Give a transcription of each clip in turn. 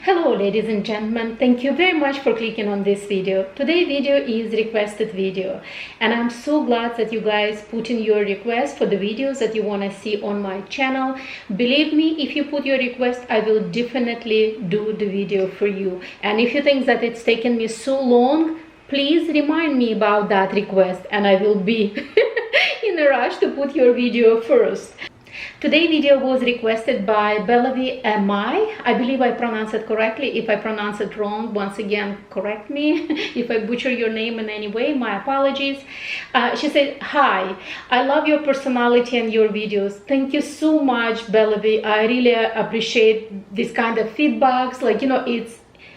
Hello ladies and gentlemen, thank you very much for clicking on this video. Today's video is requested video, and I'm so glad that you guys put in your request for the videos that you want to see on my channel. Believe me, if you put your request, I will definitely do the video for you. And if you think that it's taken me so long, please remind me about that request and I will be in a rush to put your video first. Today's video was requested by Bellevue MI. I believe I pronounced it correctly. If I pronounce it wrong, once again, correct me. If I butcher your name in any way, my apologies. She said, "Hi, I love your personality and your videos. Thank you so much, Bellevue. I really appreciate this kind of feedbacks. Like, you know,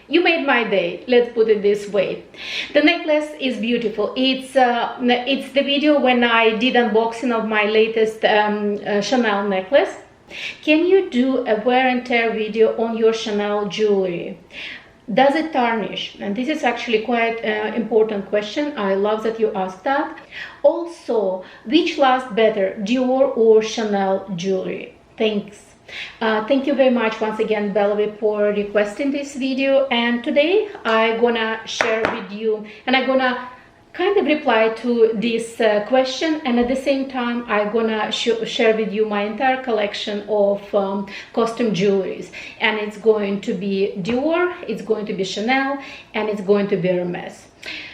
you made my day, let's put it this way." The necklace is beautiful. It's the video when I did unboxing of my latest Chanel necklace. Can you do a wear and tear video on your Chanel jewelry? Does it tarnish? And this is actually quite an important question. I love that you asked that. Also, which lasts better, Dior or Chanel jewelry? Thanks. Thank you very much once again, Bellevue, for requesting this video. And today I'm gonna share with you, and I'm gonna kind of reply to this question, and at the same time I'm gonna share with you my entire collection of costume jewelries. And it's going to be Dior, it's going to be Chanel, and it's going to be Hermes.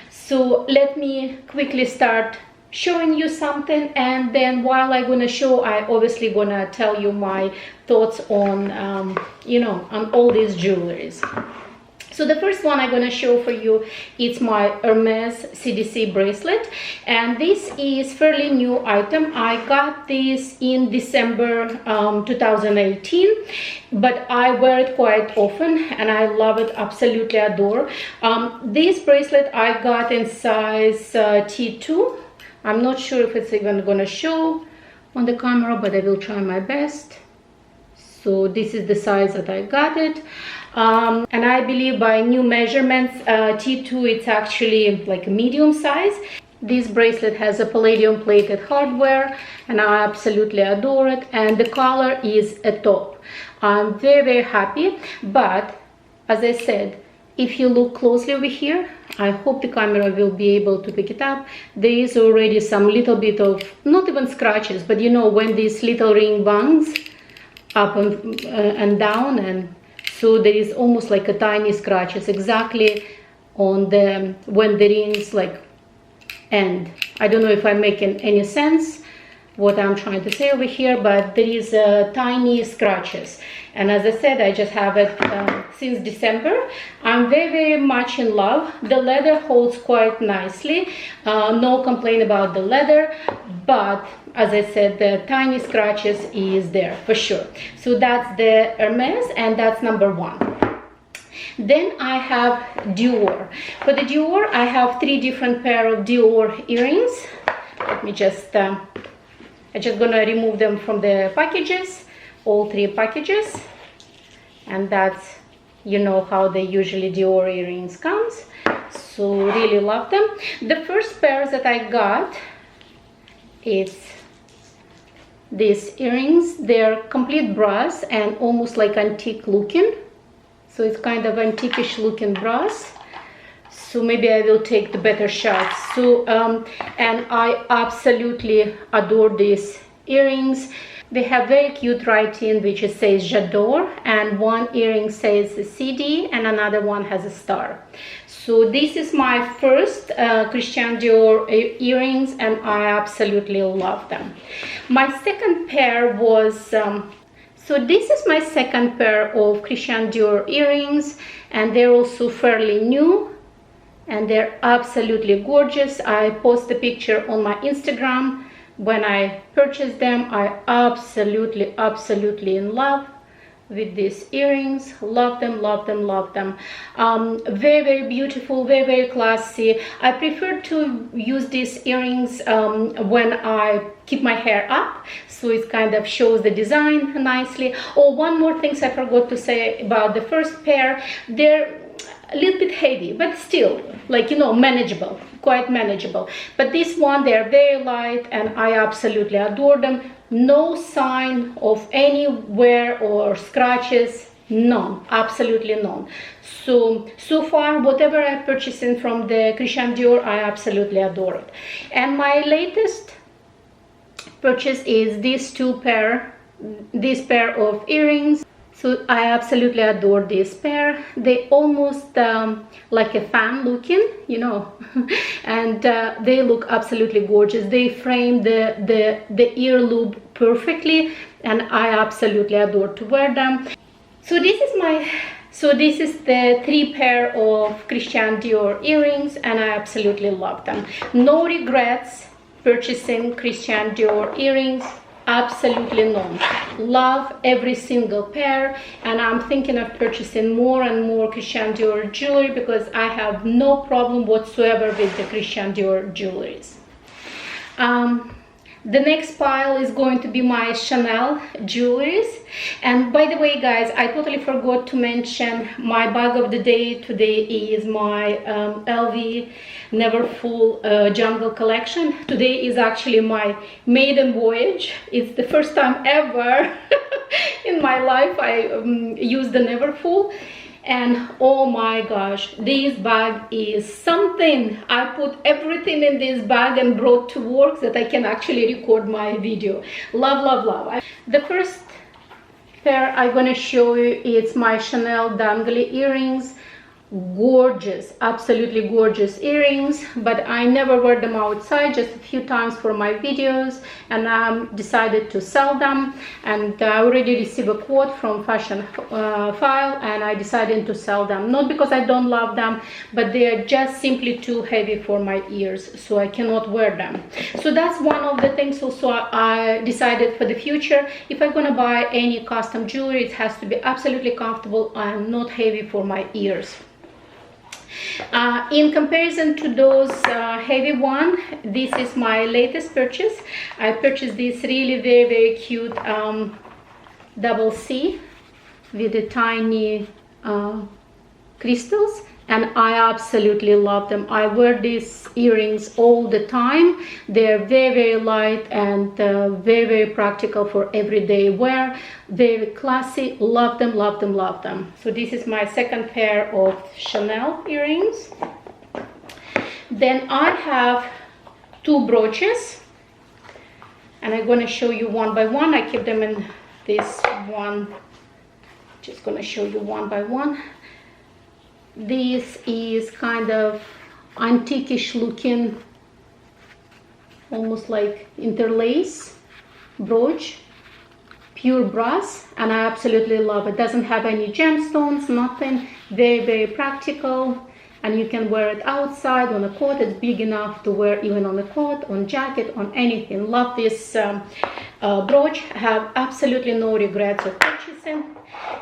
So let me quickly start showing you something, and then while I'm gonna show, I obviously gonna tell you my thoughts on you know, on all these jewelries. So the first one I'm gonna show for you, it's my Hermes Cdc bracelet, and this is fairly new item. I got this in December 2018, but I wear it quite often and I love it, absolutely adore. This bracelet I got in size T2. I'm not sure if it's even gonna show on the camera, but I will try my best. So this is the size that I got it. And I believe by new measurements, T2, it's actually like a medium size. This bracelet has a palladium plated hardware and I absolutely adore it. And the color is a top. I'm very, very happy. But as I said, if you look closely over here, I hope the camera will be able to pick it up. There is already some little bit of, not even scratches, but you know, when these little ring bangs up and down, and so there is almost like a tiny scratches exactly on the, when the rings like end. I don't know if I'm making any sense what I'm trying to say over here, but there is tiny scratches. And as I said, I just have it since December. I'm very, very much in love. The leather holds quite nicely. No complaint about the leather, but as I said, the tiny scratches is there for sure. So that's the Hermes, and that's number one. Then I have Dior. For the Dior, I have 3 different pair of Dior earrings. Let me just I'm just gonna remove them from the packages, all 3 packages, and that's, you know how they usually Dior earrings comes. So really love them. The first pair that I got is these earrings. They're complete brass and almost like antique looking. So it's kind of antiquish looking brass. So maybe I will take the better shots. So and I absolutely adore these earrings. They have very cute writing which says J'adore, and one earring says CD and another one has a star. So this is my first Christian Dior earrings and I absolutely love them. My second pair was so this is my second pair of Christian Dior earrings, and they're also fairly new. And they're absolutely gorgeous. I post a picture on my Instagram when I purchased them. I absolutely in love with these earrings. Love them, love them, love them. Very, very beautiful, very, very classy. I prefer to use these earrings when I keep my hair up, so it kind of shows the design nicely. Oh, one more thing I forgot to say about the first pair. a little bit heavy, but still, like, you know, manageable, quite manageable. But this one, they're very light and I absolutely adore them. No sign of any wear or scratches, none, absolutely none. So far, whatever I purchased in from the Christian Dior, I absolutely adore it. And my latest purchase is this pair of earrings. So I absolutely adore this pair. They almost like a fan looking, you know, and they look absolutely gorgeous. They frame the ear loop perfectly, and I absolutely adore to wear them. So this is the 3 pair of Christian Dior earrings, and I absolutely love them. No regrets purchasing Christian Dior earrings, absolutely none. Love every single pair, and I'm thinking of purchasing more and more Christian Dior jewelry because I have no problem whatsoever with the Christian Dior jewelries. The next pile is going to be my Chanel jewelries. And by the way, guys, I totally forgot to mention my bag of the day today is my LV Never Full Jungle collection. Today is actually my maiden voyage. It's the first time ever in my life I used the Never Full. And oh my gosh, this bag is something. I put everything in this bag and brought to work so that I can actually record my video. Love, love, love. The first pair I'm gonna show you is my Chanel dangly earrings. Gorgeous, absolutely gorgeous earrings, but I never wear them outside, just a few times for my videos, and I decided to sell them. And I already received a quote from Fashion File, and I decided to sell them, not because I don't love them, but they are just simply too heavy for my ears, so I cannot wear them. So that's one of the things also I decided for the future. If I'm gonna buy any custom jewelry, it has to be absolutely comfortable and not heavy for my ears. In comparison to those heavy one, this is my latest purchase. I purchased this really very cute double C with the tiny crystals, and I absolutely love them. I wear these earrings all the time. They're very light and very practical for everyday wear. Very classy. Love them, love them, love them. So this is my second pair of Chanel earrings. Then I have 2 brooches, and I'm going to show you one by one. I keep them in this one. Just going to show you one by one. This is kind of antique-ish looking, almost like interlace brooch, pure brass, and I absolutely love it. Doesn't have any gemstones, nothing. Very practical, and you can wear it outside on a coat. It's big enough to wear even on a coat, on jacket, on anything. Love this brooch. Have absolutely no regrets of purchasing.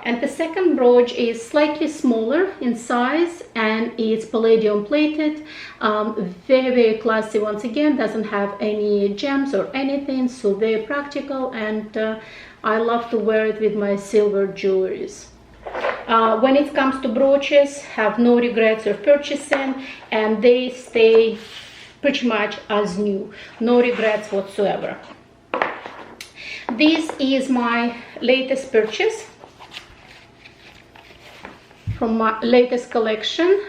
And the second brooch is slightly smaller in size, and it's palladium plated. Very classy. Once again, doesn't have any gems or anything, so very practical, and I love to wear it with my silver jewelries. When it comes to brooches, have no regrets of purchasing, and they stay pretty much as new. No regrets whatsoever. This is my latest purchase from my latest collection,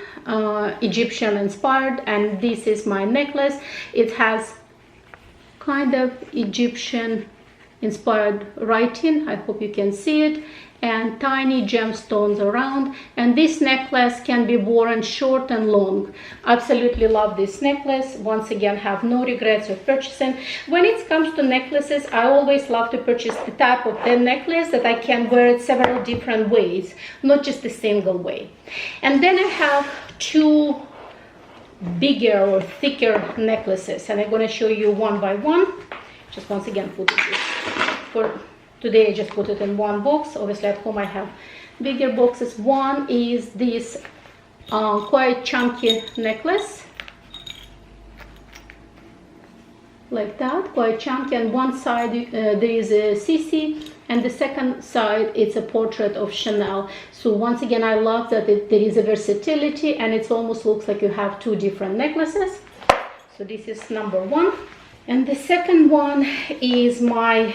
Egyptian inspired, and this is my necklace. It has kind of Egyptian inspired writing, I hope you can see it, and tiny gemstones around. And this necklace can be worn short and long. Absolutely love this necklace. Once again, have no regrets of purchasing. When it comes to necklaces, I always love to purchase the type of the necklace that I can wear it several different ways, not just a single way. And then I have 2 bigger or thicker necklaces, and I'm going to show you one by one. Just once again put it for today. I just put it in one box. Obviously at home I have bigger boxes. One is this quite chunky necklace, like that, quite chunky, and one side there is a CC and the second side it's a portrait of Chanel. So once again, I love that there is a versatility, and it almost looks like you have two different necklaces. So this is number one, and the second one is my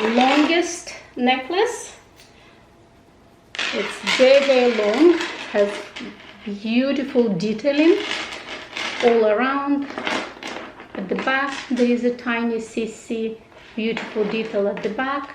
longest necklace. It's very long, has beautiful detailing all around. At the back there is a tiny CC, beautiful detail at the back,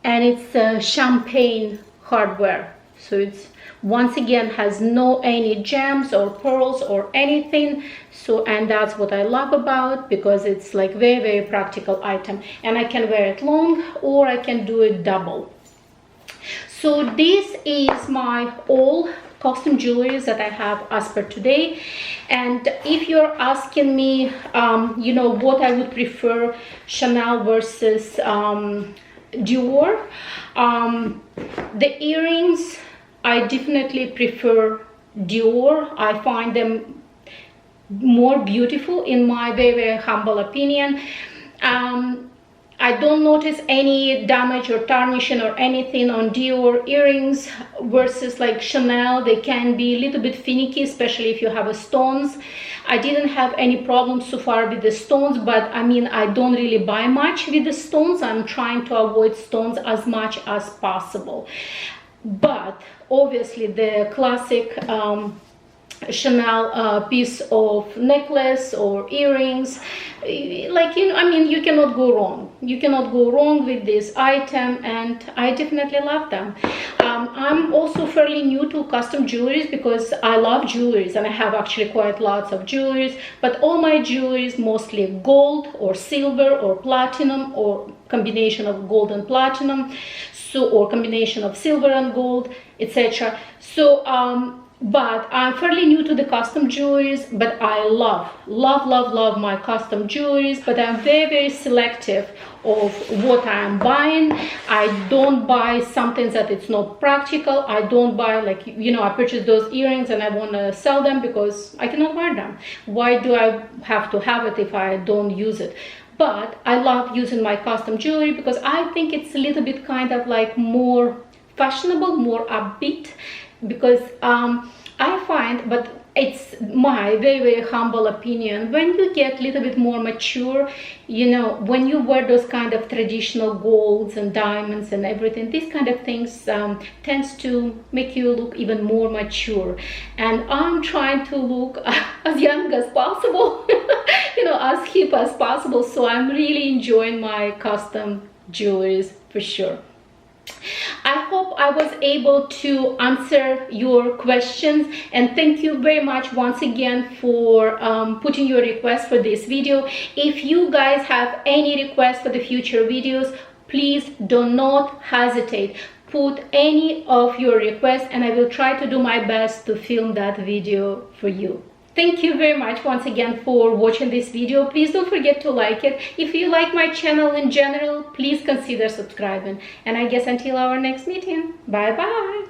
and it's champagne hardware. So it's once again has no any gems or pearls or anything. So, and that's what I love about, because it's like very practical item, and I can wear it long or I can do it double. So this is my all custom jewelry that I have as per today. And if you're asking me, you know, what I would prefer, Chanel versus Dior, the earrings, I definitely prefer Dior. I find them more beautiful in my very humble opinion. I don't notice any damage or tarnishing or anything on Dior earrings versus like Chanel. They can be a little bit finicky, especially if you have a stones. I didn't have any problems so far with the stones, but I mean, I don't really buy much with the stones. I'm trying to avoid stones as much as possible. But obviously the classic Chanel piece of necklace or earrings, like, you know, I mean, you cannot go wrong. You cannot go wrong with this item, and I definitely love them. I'm also fairly new to custom jewelries because I love jewelries, and I have actually quite lots of jewelries, but all my jewelry is mostly gold or silver or platinum, or combination of gold and platinum, so, or combination of silver and gold, etc. So but I'm fairly new to the custom jewelries, but I love my custom jewelries. But I'm very selective of what I'm buying. I don't buy something that it's not practical. I don't buy, like, you know, I purchase those earrings and I want to sell them because I cannot wear them. Why do I have to have it if I don't use it? But I love using my custom jewelry because I think it's a little bit kind of like more fashionable, more upbeat, because I find, but it's my very humble opinion, when you get a little bit more mature, you know, when you wear those kind of traditional golds and diamonds and everything, these kind of things tends to make you look even more mature. And I'm trying to look as young as possible, you know, as hip as possible. So I'm really enjoying my custom jewelries for sure. I hope I was able to answer your questions, and thank you very much once again for putting your request for this video. If you guys have any requests for the future videos, please do not hesitate. Put any of your requests and I will try to do my best to film that video for you. Thank you very much once again for watching this video. Please don't forget to like it. If you like my channel in general, please consider subscribing. And I guess until our next meeting, bye bye.